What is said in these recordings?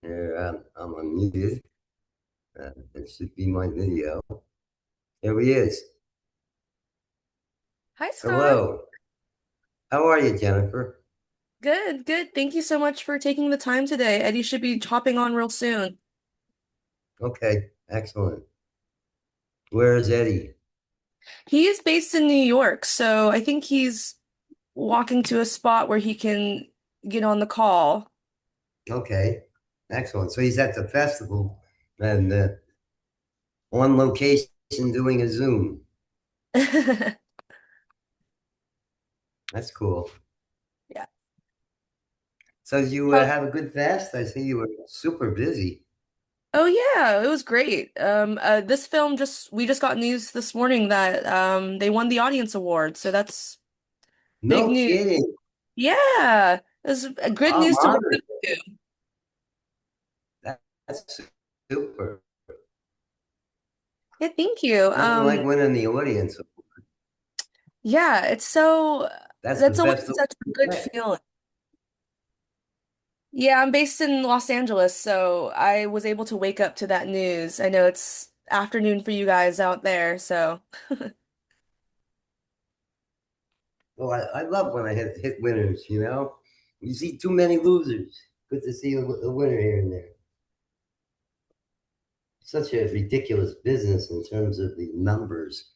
Here, I'm unmuted. It should be my video. Here he is. Hi, Scott. Hello. How are you, Jennifer? Good, good. Thank you so much for taking the time today. Eddie should be hopping on real soon. Okay, excellent. Where is Eddie? He is based in New York, so I think he's walking to a spot where he can get on the call. Okay, excellent. So he's at the festival and on location doing a Zoom. That's cool. Yeah. So you Oh, have a good fast? I see you were super busy. oh yeah, it was great. This film we just got news this morning that they won the audience award, so that's big No news. kidding. Yeah, it's good I'm news to wake honored. up to. That's super. Yeah, thank you. Nothing like winning the audience. Yeah, That's the that's always best award such a you good get. feeling. Yeah, I'm based in Los Angeles, so I was able to wake up to that news. I know it's afternoon for you guys out there, so Well, I love when I hit winners, you know? You see too many losers. Good to see a winner here and there. Such a ridiculous business in terms of the numbers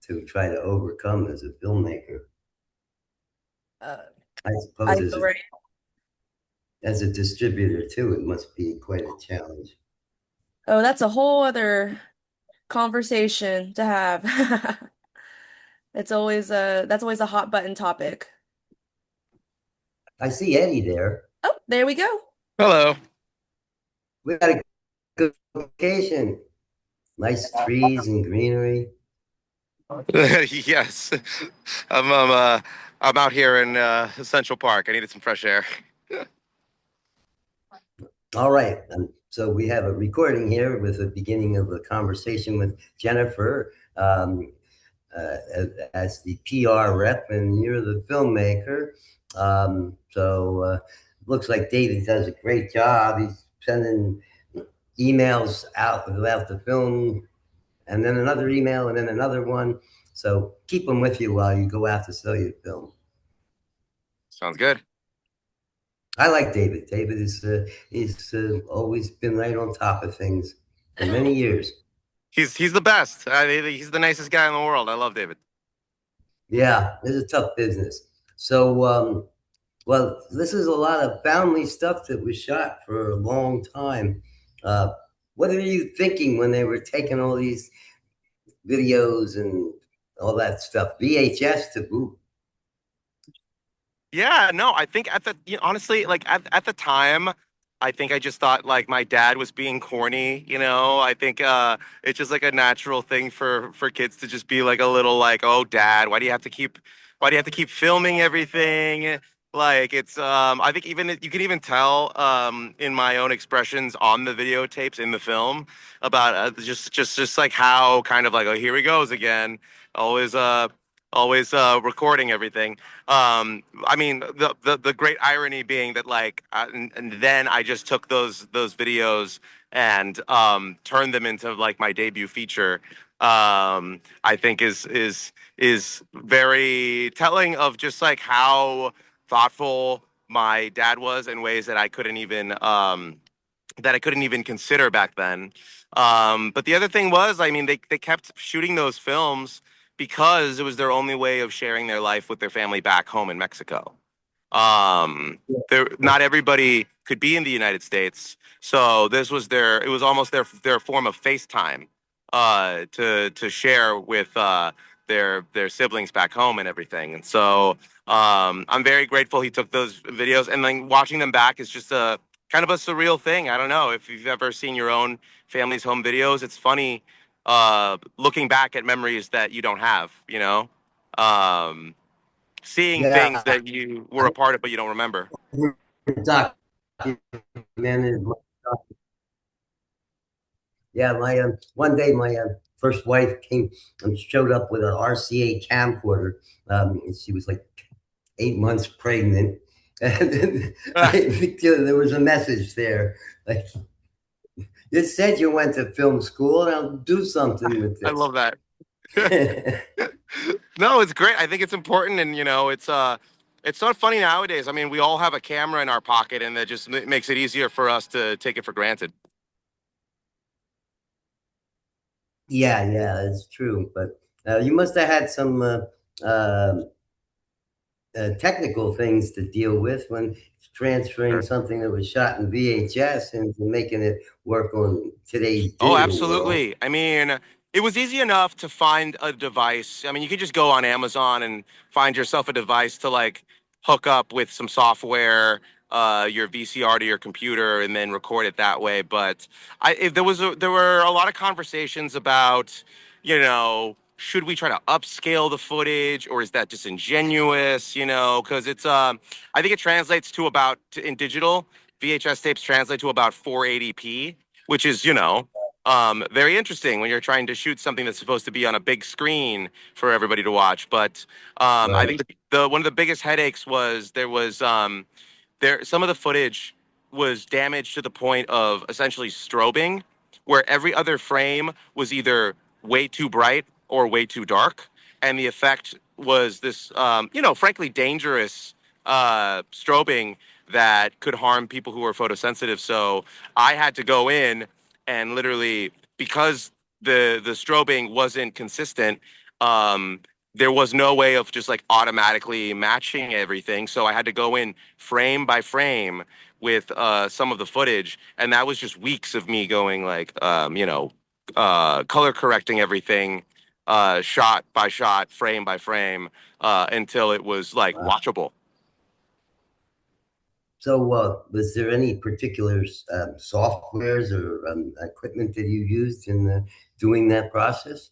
to try to overcome as a filmmaker. uh, I I suppose know, right? as a distributor too, it must be quite a challenge. Oh, that's a whole other conversation to have. That's always a hot button topic. I see Eddie there. Oh, there we go. Hello. We got a good location. Nice trees and greenery. Yes, I'm I'm uh I'm out here in Central Park. I needed some fresh air. All right. So we have a recording here with the beginning of a conversation with Jennifer. As the PR rep, and you're the filmmaker. So looks like David does a great job. He's sending emails out about the film, and then another email, and then another one. So keep them with you while you go out to sell your film. Sounds good. I like David. David is he's always been right on top of things for many years. He's the best. He's the nicest guy in the world. I love David. Yeah, it's a tough business. So well, this is a lot of family stuff that was shot for a long time. Uh, what are you thinking when they were taking all these videos and all that stuff? VHS to boot. Yeah, no, I think honestly, like at the time, I think I just thought like my dad was being corny, you know. I think it's just like a natural thing for kids to just be like a little like, "Oh, dad, why do you have to keep filming everything?" Like it's I think even you can even tell in my own expressions on the videotapes in the film about just like how kind of like, "Oh, here he goes again." Always recording everything. I mean, the great irony being that like, and then I just took those videos and turned them into like my debut feature. I think is very telling of just like how thoughtful my dad was in ways that I couldn't even consider back then. But the other thing was, I mean, they kept shooting those films because it was their only way of sharing their life with their family back home in Mexico. Not everybody could be in the United States, so it was almost their form of FaceTime to share with their siblings back home and everything. And so I'm very grateful he took those videos, and then watching them back is just a kind of a surreal thing. I don't know if you've ever seen your own family's home videos. It's funny looking back at memories that you don't have, you know, um, seeing things Yeah, that you were a part of but you don't remember. documented. Yeah, my one day my first wife came and showed up with an RCA camcorder. She was like 8 months pregnant, And I think there was a message there. Like, you said you went to film school, and I'll do something with I this. love that. No, it's great. I think it's important, and it's not funny nowadays. I mean, we all have a camera in our pocket, and that just makes it easier for us to take it for granted. Yeah, yeah, it's true. But you must have had some uh, technical things to deal with when transferring Sure. something that was shot in VHS into making it work on today's Oh, digital world. absolutely. I mean, it was easy enough to find a device. I mean, you could just go on Amazon and find yourself a device to like hook up with some software, your VCR to your computer, and then record it that way. But there were a lot of conversations about, should we try to upscale the footage, or is that disingenuous? Because I think it translates to about in digital VHS tapes translate to about 480p, which is very interesting when you're trying to shoot something that's supposed to be on a big screen for everybody to watch. But I Right. think the one of the biggest headaches was there some of the footage was damaged to the point of essentially strobing, where every other frame was either way too bright or way too dark, and the effect was this frankly dangerous strobing that could harm people who are photosensitive. So I had to go in and literally, because the strobing wasn't consistent, um, there was no way of just like automatically matching everything. So I had to go in frame by frame with some of the footage, and that was just weeks of me going like, color correcting everything, shot by shot, frame by frame, until it was like Wow. watchable. So, was there any particular softwares or equipment that you used in doing that process?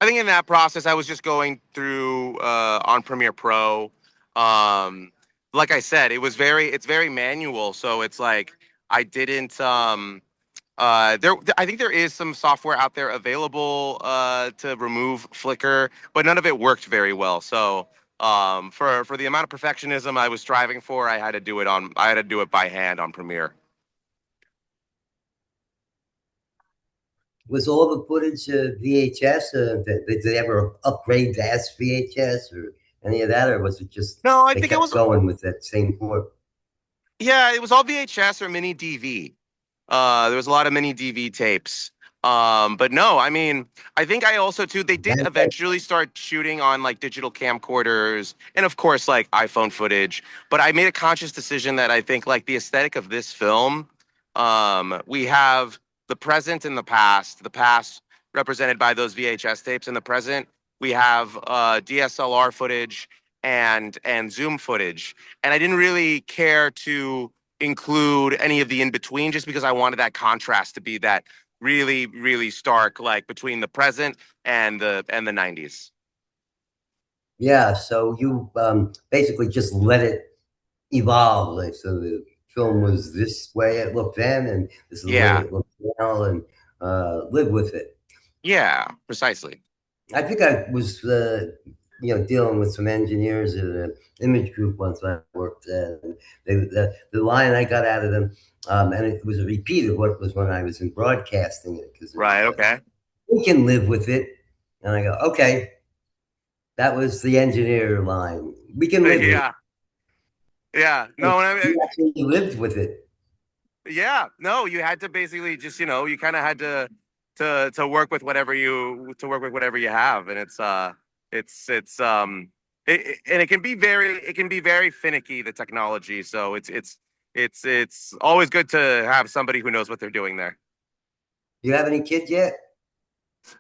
I think in that process, I was just going through on Premiere Pro. Um, like I said, it's very manual. So it's like I didn't. I think there is some software out there available to remove flicker, but none of it worked very well. So for the amount of perfectionism I was striving for, I had to do it by hand on Premiere. Was all the footage VHS? Did they ever upgrade to SVHS or any of that, or was it just No, I they think it kept was. going with that same port? Yeah, it was all VHS or mini DV. There was a lot of mini DV tapes. But no, I mean, I think I also too. They did eventually start shooting on like digital camcorders and of course like iPhone footage. But I made a conscious decision that I think like the aesthetic of this film, we have the present and the past. The past represented by those VHS tapes, and the present we have DSLR footage and Zoom footage. And I didn't really care to include any of the in between just because I wanted that contrast to be that really, really stark, like between the present and the 90s. Yeah, so you basically just let it evolve. Like, so the film was this way it looked then, and this is the way Yeah, it looks now, and live with it. yeah, precisely. I think I was, dealing with some engineers at an image group once I worked at, and the line I got out of them, and it was a repeat of what was when I was in broadcasting it, because it Right. was, Okay. we can live with it. And I go, okay, that was the engineer line. We can live with it. Yeah. Yeah. And No. I mean, we actually lived with it. yeah. No. You had to basically just you kind of had to work with whatever you have, and and it can be very finicky, the technology. So it's always good to have somebody who knows what they're doing there. You have any kids yet?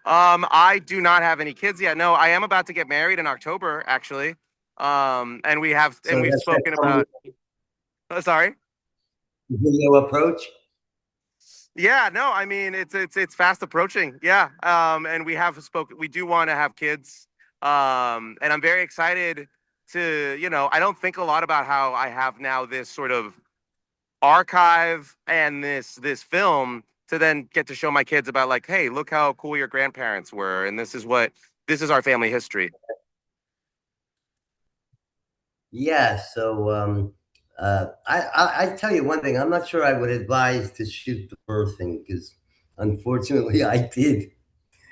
I do not have any kids yet. No, I am about to get married in October, actually. And So we've that's that spoken coming about. Sorry. video approach. Yeah, no, I mean it's fast approaching. Yeah. And we do want to have kids. And I'm very excited to, I don't think a lot about how I have now this sort of archive and this film to then get to show my kids about like, hey, look how cool your grandparents were, and this is our family history. Yeah. So I tell you one thing. I'm not sure I would advise to shoot the birthing because, unfortunately, I did,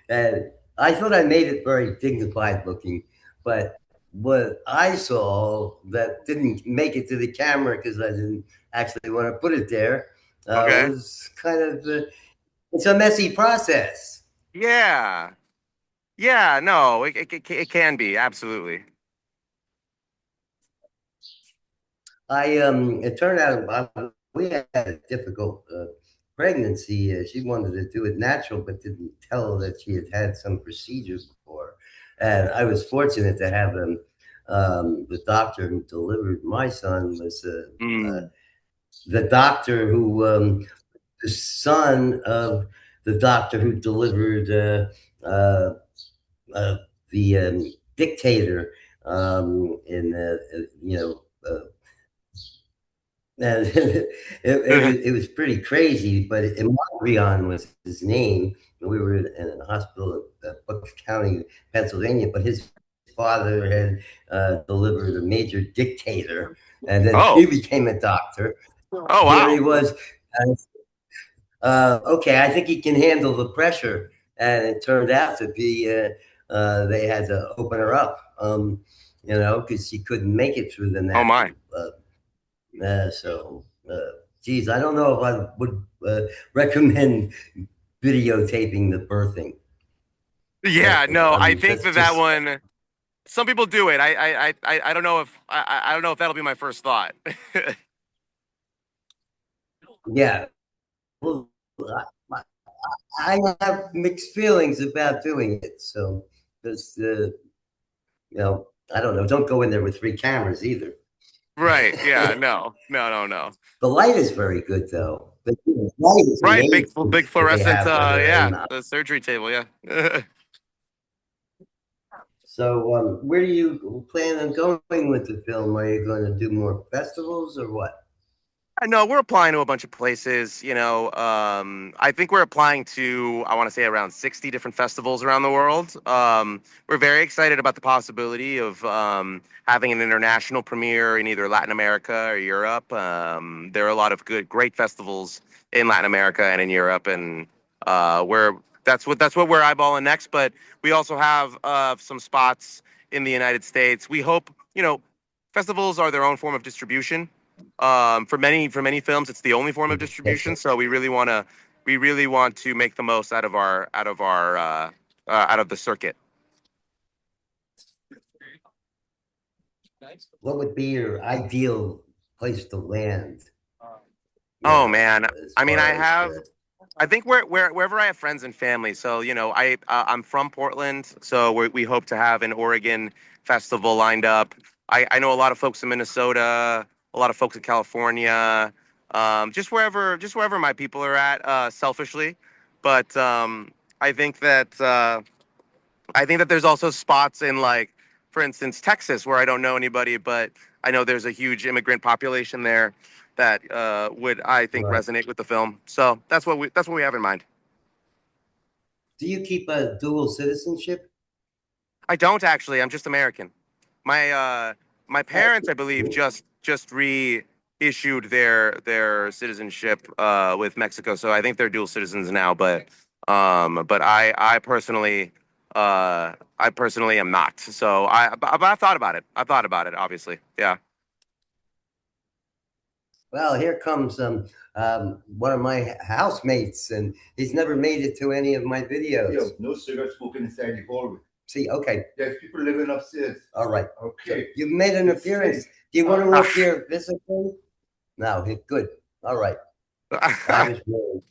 and I thought I made it very dignified looking, but what I saw that didn't make it to the camera because I didn't actually want to put it there Okay. was kind of it's a messy process. Yeah. Yeah. No, it can be absolutely. It turned out we had a difficult pregnancy. She wanted to do it natural, but didn't tell that she had had some procedures before. And I was fortunate to have the doctor who delivered my son was Mm. the doctor who, the son of the doctor who delivered uh, uh, the dictator in, and it was pretty crazy, but Mondrian was his name. We were in a hospital in Bucks County, Pennsylvania, but his father had delivered a major dictator, and then he Oh. became a doctor. Oh Here he wow. was. Okay, I think he can handle the pressure, and it turned out to be they had to open her up, because she couldn't make it through the Oh natural. my. So, geez, I don't know if I would recommend videotaping the birthing. Yeah. No, I I mean, think that's that just, one. Some people do it. I don't know if I don't know if that'll be my first thought. yeah. Well, I, I have mixed feelings about doing it. So, because, I don't know. Don't go in there with three cameras either. Right. Yeah. No. No. No. No. The light is very good, though. The light is Right. amazing Big that they fluorescent. have for her. Yeah. And The surgery table. Yeah. so, where do you plan on going with the film? Are you going to do more festivals or what? I know we're applying to a bunch of places. I think we're applying to, I want to say, around 60 different festivals around the world. We're very excited about the possibility of having an international premiere in either Latin America or Europe. There are a lot of great festivals in Latin America and in Europe, and we're that's what we're eyeballing next. But we also have some spots in the United States. We hope, festivals are their own form of distribution. For many films, it's the only form of distribution. So we really want to make the most out of the circuit. What would be your ideal place to land? Oh man, As I mean, far as I think wherever I have friends and family. So I'm from Portland, so we hope to have an Oregon festival lined up. I know a lot of folks in Minnesota, a lot of folks in California, just wherever my people are at, selfishly. But I think that there's also spots in, like, for instance, Texas, where I don't know anybody, but I know there's a huge immigrant population there that would, I think, right. resonate with the film. So that's what we have in mind. Do you keep a dual citizenship? I don't actually. I'm just American. My my Oh, parents, I believe, cool. just reissued their citizenship with Mexico, so I think they're dual citizens now. But I personally am not. So but I've thought about it. I've thought about it. Obviously, yeah. Well, here comes one of my housemates, and he's never made it to any of my videos. Yo, no cigarette smoking inside the hallway. See, okay, There's people living upstairs. all right. Okay. You've made an It's appearance. safe. Do you want to Ah. appear physically? No, good. All right. I was warned.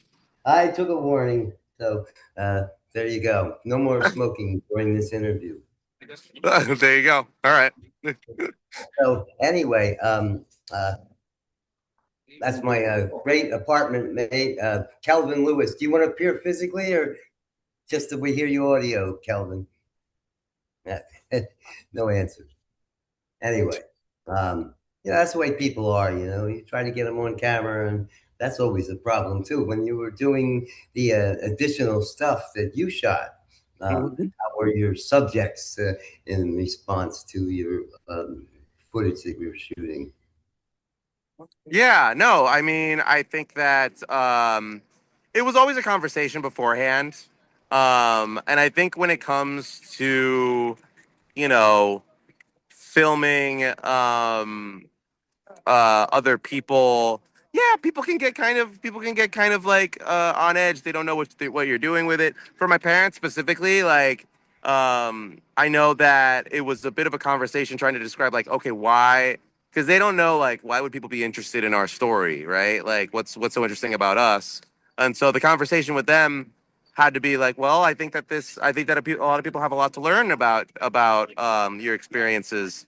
I took a warning. So there you go. No more smoking during this interview. There you go. All right. So anyway, that's my great apartment mate, Kelvin Lewis. Do you want to appear physically or just that we hear you audio, Kelvin? No answer. Anyway, that's the way people are. You try to get them on camera, and that's always a problem too. When you were doing the additional stuff that you shot, how were your subjects in response to your footage that you were shooting? Yeah, no, I mean, I think that it was always a conversation beforehand. And I think when it comes to, you know, filming other people, yeah, people can get kind of like on edge. They don't know what you're doing with it. For my parents specifically, like I know that it was a bit of a conversation trying to describe like, okay, why, because they don't know like why would people be interested in our story, right? Like what's so interesting about us. And so the conversation with them had to be like, well, I think that a lot of people have a lot to learn about your experiences.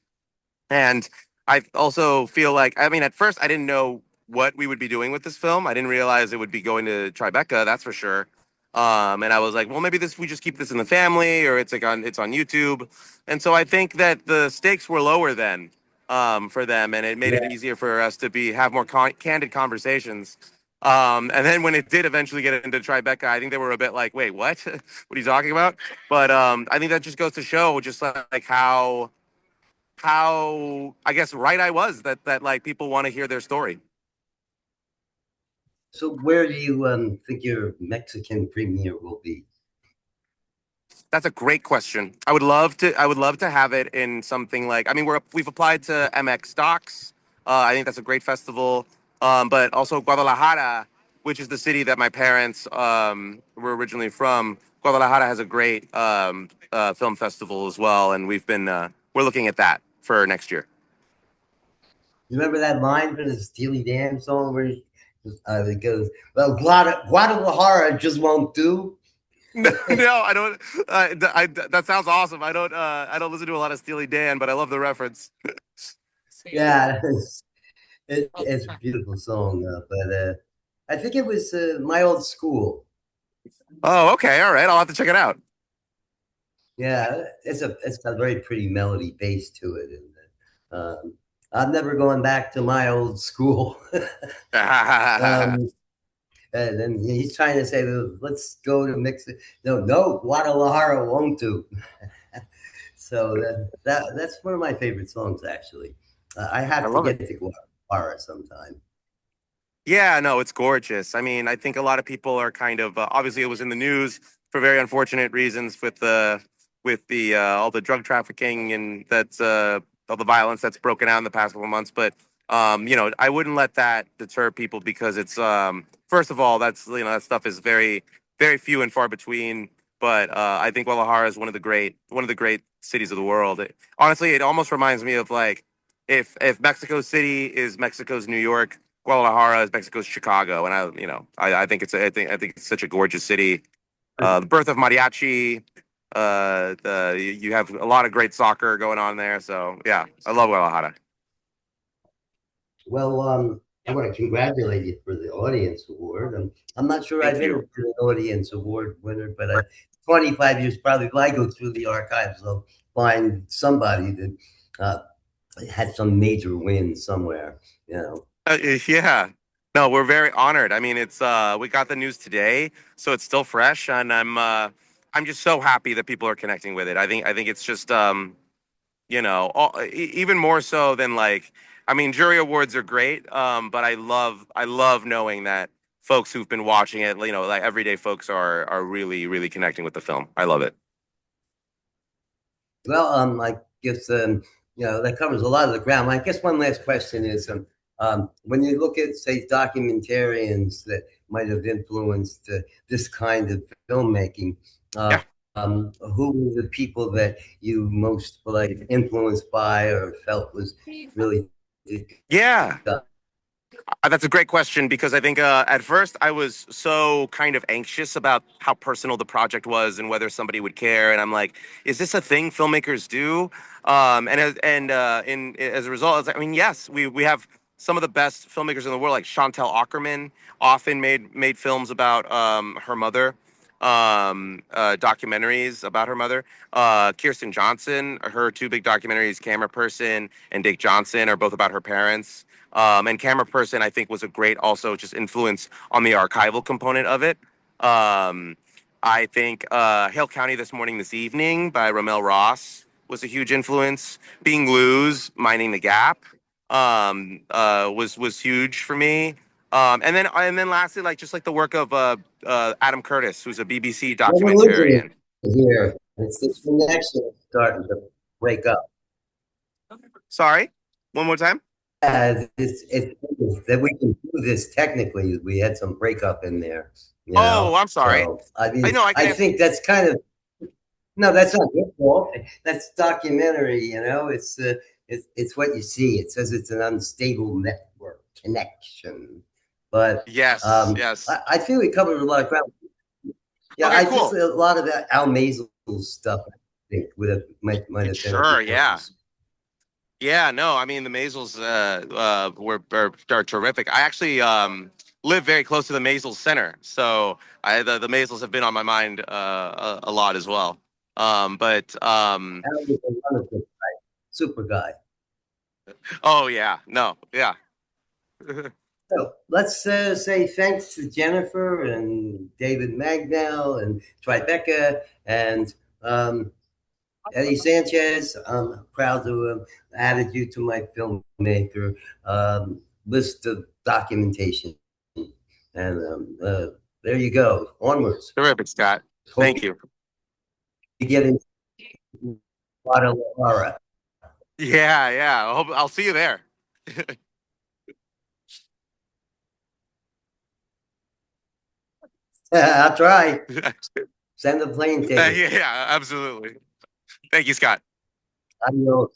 And I also feel like, I mean, at first I didn't know what we would be doing with this film. I didn't realize it would be going to Tribeca, that's for sure. And I was like, well, maybe we just keep this in the family, or it's on YouTube. And so I think that the stakes were lower then for them, and it made it easier for us to have more candid conversations. And then when it did eventually get into Tribeca, I think they were a bit like, wait, what? What are you talking about? But I think that just goes to show just like how I guess right I was that like people want to hear their story. So where do you think your Mexican premiere will be? That's a great question. I would love to have it in something like, I mean, we've applied to MX Docs. I think that's a great festival. But also Guadalajara, which is the city that my parents were originally from. Guadalajara has a great film festival as well, and we're looking at that for next year. You remember that line from the Steely Dan song where it goes, "Well, Guadalajara just won't do." No, no, I don't. That sounds awesome. I don't listen to a lot of Steely Dan, but I love the reference. Yeah, it's a beautiful song, but I think it was my old school. Oh, okay, all right. I'll have to check it out. Yeah, it's got a very pretty melody base to it, and I'm never going back to my old school. um, and then he's trying to say, "Well, let's go to mix it." No, no, Guadalajara won't do. So that's one of my favorite songs, actually. I I have to love it. get to Guadalajara sometime. Yeah, no, it's gorgeous. I mean, I think a lot of people are kind of obviously it was in the news for very unfortunate reasons with the all the drug trafficking and that's all the violence that's broken out in the past couple of months. But you know, I wouldn't let that deter people because it's first of all, that's you know that stuff is very few and far between. But I think Guadalajara is one of the great cities of the world. Honestly, it almost reminds me of like if Mexico City is Mexico's New York. Guadalajara is Mexico's Chicago, and I think it's such a gorgeous city. The birth of mariachi. You have a lot of great soccer going on there. So yeah, I love Guadalajara. Well, I want to congratulate you for the audience award. I'm not sure Thank I've ever you. been an audience award winner, but 25 years probably. If I go through the archives, I'll find somebody that had some major win somewhere. You know. Yeah. No, we're very honored. I mean, it's we got the news today, so it's still fresh, and I'm just so happy that people are connecting with it. I think it's just you know, even more so than like, I mean, jury awards are great, but I love knowing that folks who've been watching it, you know, like everyday folks are really connecting with the film. I love it. Well, I guess that covers a lot of the ground. I guess one last question is, when you look at, say, documentarians that might have influenced this kind of filmmaking, uh, Yeah. who were the people that you most like influenced by or felt was really Yeah. That's a great question because I think at first I was so kind of anxious about how personal the project was and whether somebody would care. And I'm like, is this a thing filmmakers do? As a result, I was like, I mean, yes, we have some of the best filmmakers in the world, like Chantel Akerman, often made films about her mother, documentaries about her mother. Kirsten Johnson, her two big documentaries, Camera Person and Dick Johnson, are both about her parents. And Camera Person, I think, was a great also just influence on the archival component of it. Um, I think Hale County This Morning, This Evening by Ramel Ross was a huge influence. Being Lou's Minding the Gap was huge for me. And then lastly, like just like the work of Adam Curtis, who's a BBC Well, we're losing documentarian. it here. It's this connection starting to break up. Sorry, one more time. It's that we can do this technically. We had some breakup in there, you Oh, know. I'm sorry. So I I mean, know I can I answer. think that's kind of no, that's not your fault. That's documentary, you know. It's what you see. It says it's an unstable network connection, but Yes, yes. I feel we covered a lot of ground. Yeah, Okay, I just cool. a lot of that Al Maisel stuff. I think might have been Sure, yeah. important. Yeah, no, I mean the Maisels are terrific. I actually live very close to the Maisels Center, so the Maisels have been on my mind a lot as well. But Al was a wonderful guy, super guy. oh yeah, no, yeah. So let's say thanks to Jennifer and David Magnell and Tribeca and Eddie Sanchez. I'm proud to have added you to my filmmaker list of documentation. And there you go. Onwards. Terrific, Scott. Hope Thank you. you get in Guadalajara. Yeah, yeah. I'll see you there. I'll try. Yeah, Send the plane ticket. yeah, absolutely. Thank you, Scott. Adios.